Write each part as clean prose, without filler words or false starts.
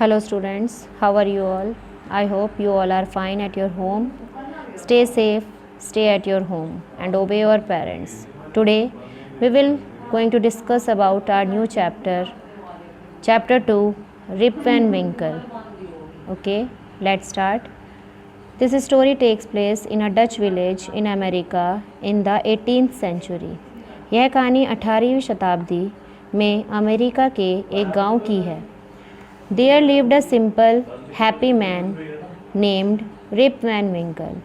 Hello students, how are you all? I hope you all are fine at your home. Stay safe, stay at your home and obey your parents. Today we will going to discuss about our new chapter 2, Rip Van Winkle. Okay, let's start. This story takes place in a Dutch village in America in the 18th century. यह कहानी 18वीं शताब्दी में America के एक गांव की है. There lived a simple, happy man named Rip Van Winkle.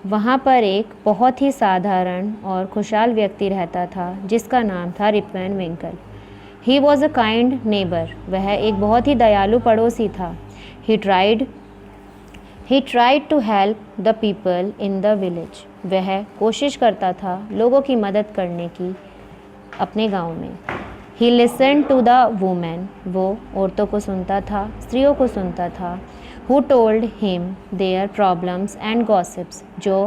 वहाँ पर एक बहुत ही साधारण और खुशहाल व्यक्ति रहता था जिसका नाम था Rip Van Winkle. He was a kind neighbor. वह एक बहुत ही दयालु पड़ोसी था. He tried to help the people in the village. वह कोशिश करता था लोगों की मदद करने की अपने गांव में. He listened to the women. वो औरतों को सुनता था, स्त्रियों को सुनता था. Who told him their problems and gossips. जो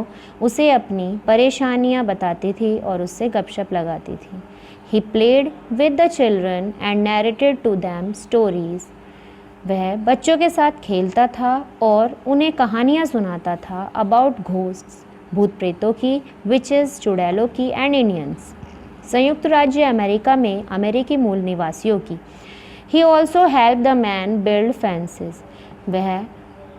उसे अपनी परेशानियां बताती थी और उससे गपशप लगाती थी. He played with the children and narrated to them stories. वह बच्चों के साथ खेलता था और उन्हें कहानियाँ सुनाता था about ghosts, भूत प्रेतों की, witches, चुड़ैलों की and Indians. संयुक्त राज्य अमेरिका में अमेरिकी मूल निवासियों की. He also helped the man build fences. वह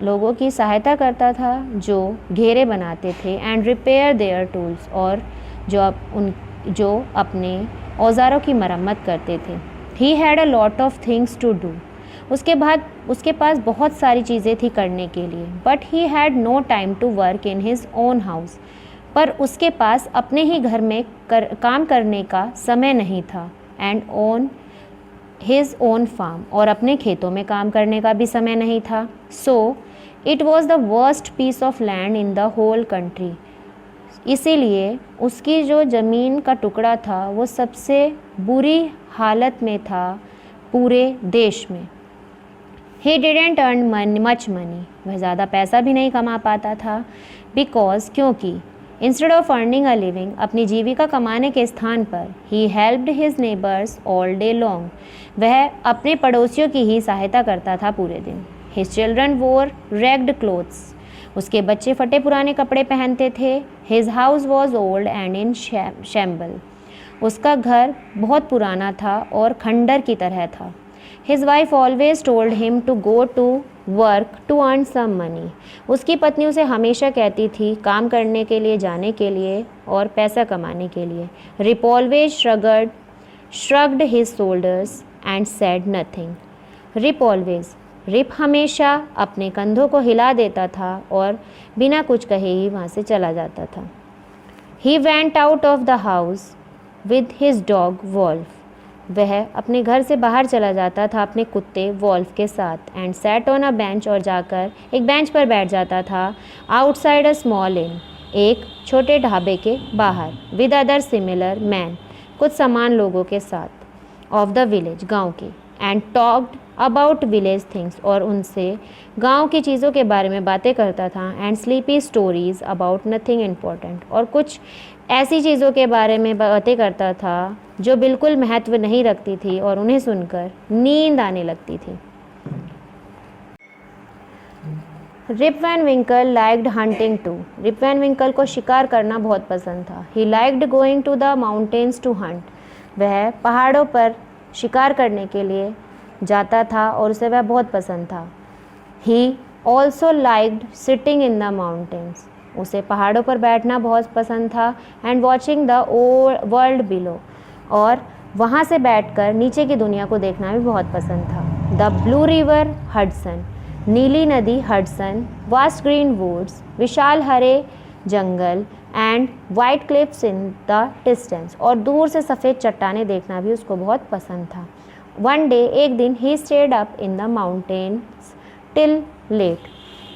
लोगों की सहायता करता था जो घेरे बनाते थे and repair their tools और जो अपने औजारों की मरम्मत करते थे. He had a lot of things to do. उसके पास बहुत सारी चीज़ें थी करने के लिए. But he had no time to work in his own house. पर उसके पास अपने ही घर में काम करने का समय नहीं था. And on his own farm और अपने खेतों में काम करने का भी समय नहीं था. So it was the worst piece of land in the whole country. इसीलिए उसकी जो ज़मीन का टुकड़ा था वो सबसे बुरी हालत में था पूरे देश में. He didn't earn much money. वह ज़्यादा पैसा भी नहीं कमा पाता था. बिकॉज क्योंकि instead of earning a living, अपनी जीविका कमाने के स्थान पर, he helped his neighbours all day long. वह अपने पड़ोसियों की ही सहायता करता था पूरे दिन. हिज चिल्ड्रन वोर रेग्ड क्लोथ्स. उसके बच्चे फटे पुराने कपड़े पहनते थे. His house was old and in shamble. उसका घर बहुत पुराना था और खंडर की तरह था. His wife always told him to go to work to earn some money. उसकी पत्नी उसे हमेशा कहती थी काम करने के लिए जाने के लिए और पैसा कमाने के लिए. Rip always shrugged his shoulders and said nothing. Rip हमेशा अपने कंधों को हिला देता था और बिना कुछ कहे ही वहाँ से चला जाता था. He went out of the house with his dog Wolf. वह अपने घर से बाहर चला जाता था अपने कुत्ते वॉल्फ के साथ. And sat on a bench और जाकर एक बेंच पर बैठ जाता था. आउटसाइड अ स्मॉल इन, एक छोटे ढाबे के बाहर. विद अदर सिमिलर मैन, कुछ समान लोगों के साथ. ऑफ द विलेज, गांव के. And talked about village things, और उनसे गांव की चीज़ों के बारे में बातें करता था. And sleepy stories about nothing important, और कुछ ऐसी चीज़ों के बारे में बातें करता था जो बिल्कुल महत्व नहीं रखती थी और उन्हें सुनकर नींद आने लगती थी. Rip Van Winkle liked hunting too. Rip Van Winkle को शिकार करना बहुत पसंद था. He liked going to the mountains to hunt. वह पहाड़ों पर शिकार करने के लिए जाता था और उसे वह बहुत पसंद था. He also liked sitting in the mountains. उसे पहाड़ों पर बैठना बहुत पसंद था. And watching the world below, और वहाँ से बैठकर नीचे की दुनिया को देखना भी बहुत पसंद था. द ब्लू रिवर हडसन, नीली नदी हडसन. वास्ट ग्रीन वुड्स, विशाल हरे जंगल. And white cliffs in the distance, और दूर से सफ़ेद चट्टानें देखना भी उसको बहुत पसंद था. वन डे, एक दिन, he stayed up in the mountains till late.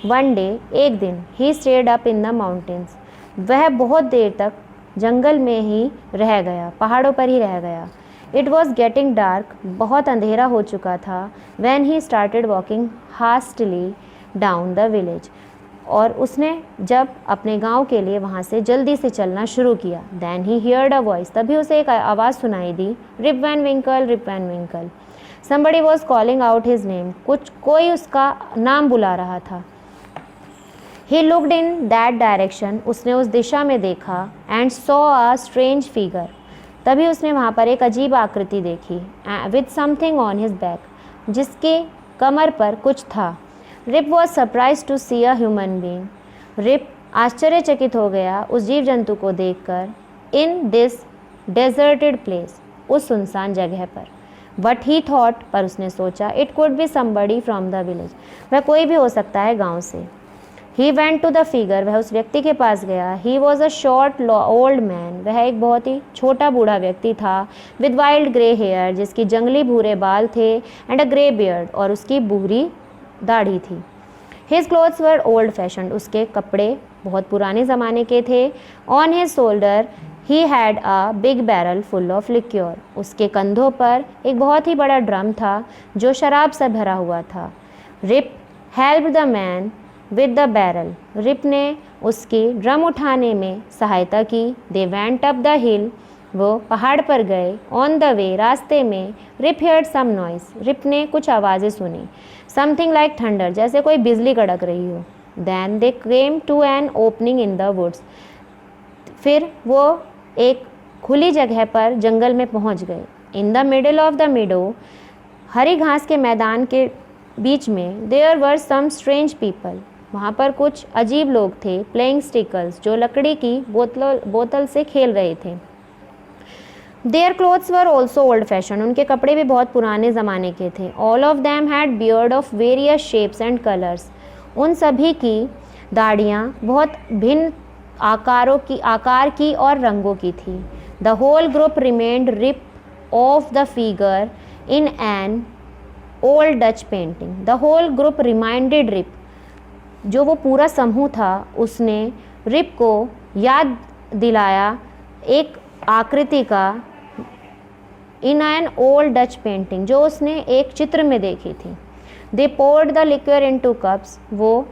One day, एक दिन, he stayed up in the mountains. वह बहुत देर तक जंगल में ही रह गया, पहाड़ों पर ही रह गया. इट वॉज गेटिंग डार्क, बहुत अंधेरा हो चुका था. When he started walking hastily down the village, और उसने जब अपने गांव के लिए वहाँ से जल्दी से चलना शुरू किया. Then he heard a voice, तभी उसे एक आवाज़ सुनाई दी. Rip Van Winkle, Rip Van Winkle. Somebody was calling out his name. कोई उसका नाम बुला रहा था. He looked in that direction. उसने उस दिशा में देखा and saw a strange figure. तभी उसने वहाँ पर एक अजीब आकृति देखी. With something on his back. जिसके कमर पर कुछ था. Rip was surprised to see a human being. Rip आश्चर्यचकित हो गया उस जीव जंतु को देखकर. In this deserted place. उस सुनसान जगह पर. But he thought, पर उसने सोचा, it could be somebody from the village. वह कोई भी हो सकता है गांव से. He went to the figure. वह उस व्यक्ति के पास गया. He was a short old man. वह एक बहुत ही छोटा बूढ़ा व्यक्ति था. With wild grey hair. जिसकी जंगली भूरे बाल थे. And a grey beard. और उसकी भूरी दाढ़ी थी. His clothes were old fashioned. उसके कपड़े बहुत पुराने ज़माने के थे. On his shoulder he had a big barrel full of liquor. उसके कंधों पर एक बहुत ही बड़ा ड्रम था जो शराब से भरा हुआ था. Rip helped the man with the barrel. Rip ने उसकी ड्रम उठाने में सहायता की. They went up the hill. वो पहाड़ पर गए. On the way. रास्ते में. Rip heard some noise. Rip ने कुछ आवाज़ें सुनी. Something like thunder. जैसे कोई बिजली कड़क रही हो. Then they came to an opening in the woods. फिर वो एक खुली जगह पर जंगल में पहुंच गए. In the middle of the meadow. हरी घास के मैदान के बीच में. There were some strange people. वहाँ पर कुछ अजीब लोग थे. प्लेइंग स्टिकल्स. जो लकड़ी की बोतल से खेल रहे थे. Their clothes were also old fashion. उनके कपड़े भी बहुत पुराने ज़माने के थे. All of them had beard of various shapes and colours. उन सभी की दाढ़ियाँ बहुत भिन्न आकार की और रंगों की थी. The whole group reminded Rip of the figure in an old Dutch painting. The whole group reminded Rip. जो वो पूरा समूह था उसने रिप को याद दिलाया एक आकृति का. In an old Dutch painting. जो उसने एक चित्र में देखी थी. They poured the liquor into cups. वो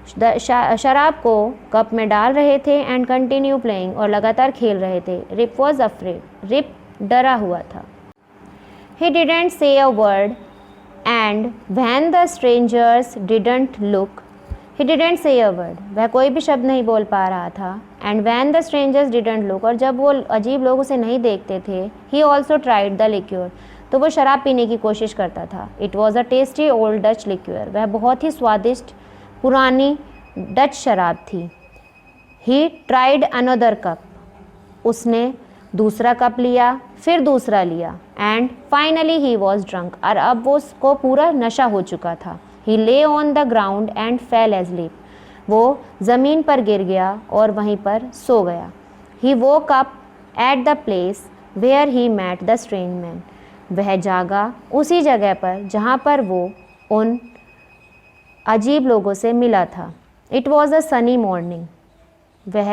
शराब को कप में डाल रहे थे. And continue playing. और लगातार खेल रहे थे. Rib was afraid. रिप डरा हुआ था. He didn't say a word and when the strangers didn't look. He didn't say a word. वह कोई भी शब्द नहीं बोल पा रहा था. And when the strangers didn't look. और जब वो अजीब लोग उसे नहीं देखते थे. He also tried the liquor. तो वो शराब पीने की कोशिश करता था. It was a tasty old Dutch liquor. वह बहुत ही स्वादिष्ट पुरानी डच शराब थी. He tried another cup. उसने दूसरा कप लिया. फिर दूसरा लिया. And finally he was drunk. और अब वो उसको पूरा नशा हो चुका था. He lay on the ground and fell asleep. वो ज़मीन पर गिर गया और वहीं पर सो गया. He woke up at the place where he met the strange man. वह जागा उसी जगह पर जहाँ पर वो उन अजीब लोगों से मिला था. It was a sunny morning. वह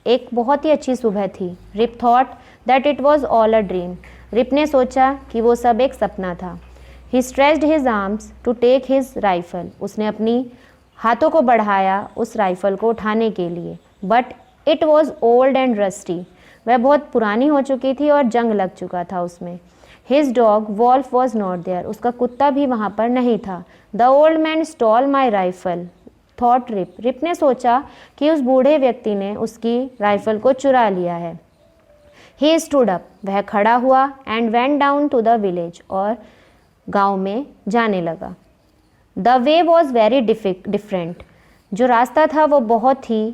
एक बहुत ही अच्छी सुबह थी. Rip thought that it was all a dream. Rip ने सोचा कि वो सब एक सपना था. He stretched his arms to take his rifle. उसने अपनी हाथों को बढ़ाया उस राइफल को उठाने के लिए. But it was old and rusty. वह बहुत पुरानी हो चुकी थी और जंग लग चुका था उसमें. His dog Wolf was not there. उसका कुत्ता भी वहाँ पर नहीं था. The old man stole my rifle. Thought Rip. Rip ने सोचा कि उस बूढ़े व्यक्ति ने उसकी राइफल को चुरा लिया है. He stood up. वह खड़ा हुआ and went down to the village. और गांव में जाने लगा. The way was very different. जो रास्ता था वो बहुत ही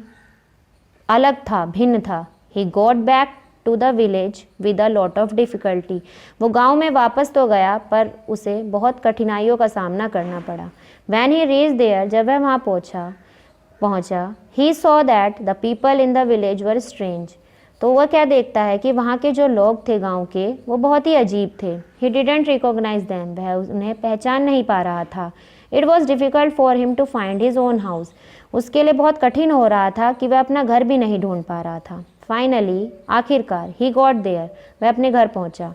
अलग था, भिन्न था. He got back to the village with a lot of difficulty. वो गांव में वापस तो गया पर उसे बहुत कठिनाइयों का सामना करना पड़ा. When he reach there. जब वह वहाँ पहुँचा he saw that the people in the village were strange. तो वह क्या देखता है कि वहाँ के जो लोग थे गांव के वो बहुत ही अजीब थे. He didn't recognise them. वह उन्हें पहचान नहीं पा रहा था. It was difficult for him to find his own house. उसके लिए बहुत कठिन हो रहा था कि वह अपना घर भी नहीं ढूंढ पा रहा था. फाइनली आखिरकार ही गॉट देयर. वह अपने घर पहुँचा.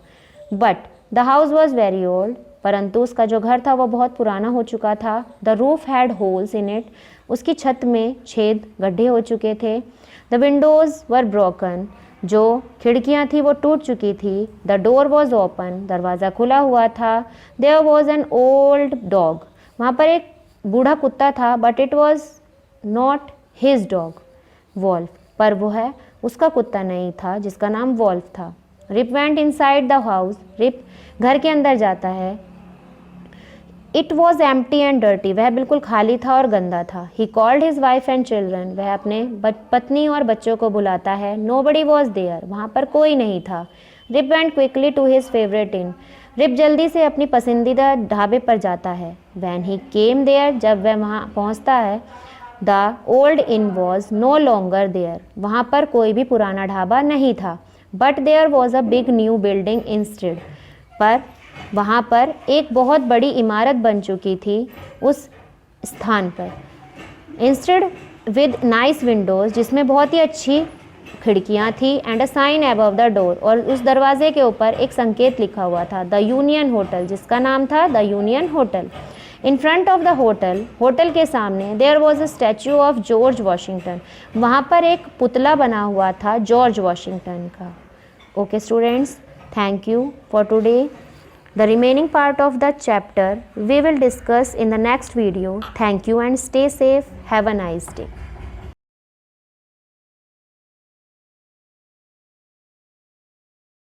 But the house was very old. परंतु उसका जो घर था वो बहुत पुराना हो चुका था. The roof had holes in it. उसकी छत में छेद गड्ढे हो चुके थे. The Windows were broken. जो खिड़कियां थी वो टूट चुकी थी। द डोर वॉज ओपन, दरवाज़ा खुला हुआ था। There was an old dog, वहाँ पर एक बूढ़ा कुत्ता था, but it was not his dog Wolf, पर वो है उसका कुत्ता नहीं था जिसका नाम वॉल्फ था। Rip went inside the house, Rip घर के अंदर जाता है। It was empty and dirty, वह बिल्कुल खाली था और गंदा था। He called his wife and children, वह अपने पत्नी और बच्चों को बुलाता है। नोबडी वॉज देयर, वहाँ पर कोई नहीं था। Rip went quickly to his favourite inn, Rip जल्दी से अपनी पसंदीदा ढाबे पर जाता है। वैन ही केम देयर, जब वह वहाँ पहुँचता है, the old inn was no longer there, वहाँ पर कोई भी पुराना ढाबा नहीं था। But there was a big new building instead, पर वहाँ पर एक बहुत बड़ी इमारत बन चुकी थी उस स्थान पर। इंस्टेड विद नाइस विंडोज़, जिसमें बहुत ही अच्छी खिड़कियाँ थी। And a sign above the door, और उस दरवाजे के ऊपर एक संकेत लिखा हुआ था, द यूनियन होटल, जिसका नाम था the union hotel. In front of the hotel, hotel के सामने, there was a statue of George Washington, वहाँ पर एक पुतला बना हुआ था जॉर्ज वॉशिंगटन का। Okay students, thank you for today. The remaining part of the chapter we will discuss in the next video. Thank you and stay safe. Have a nice day.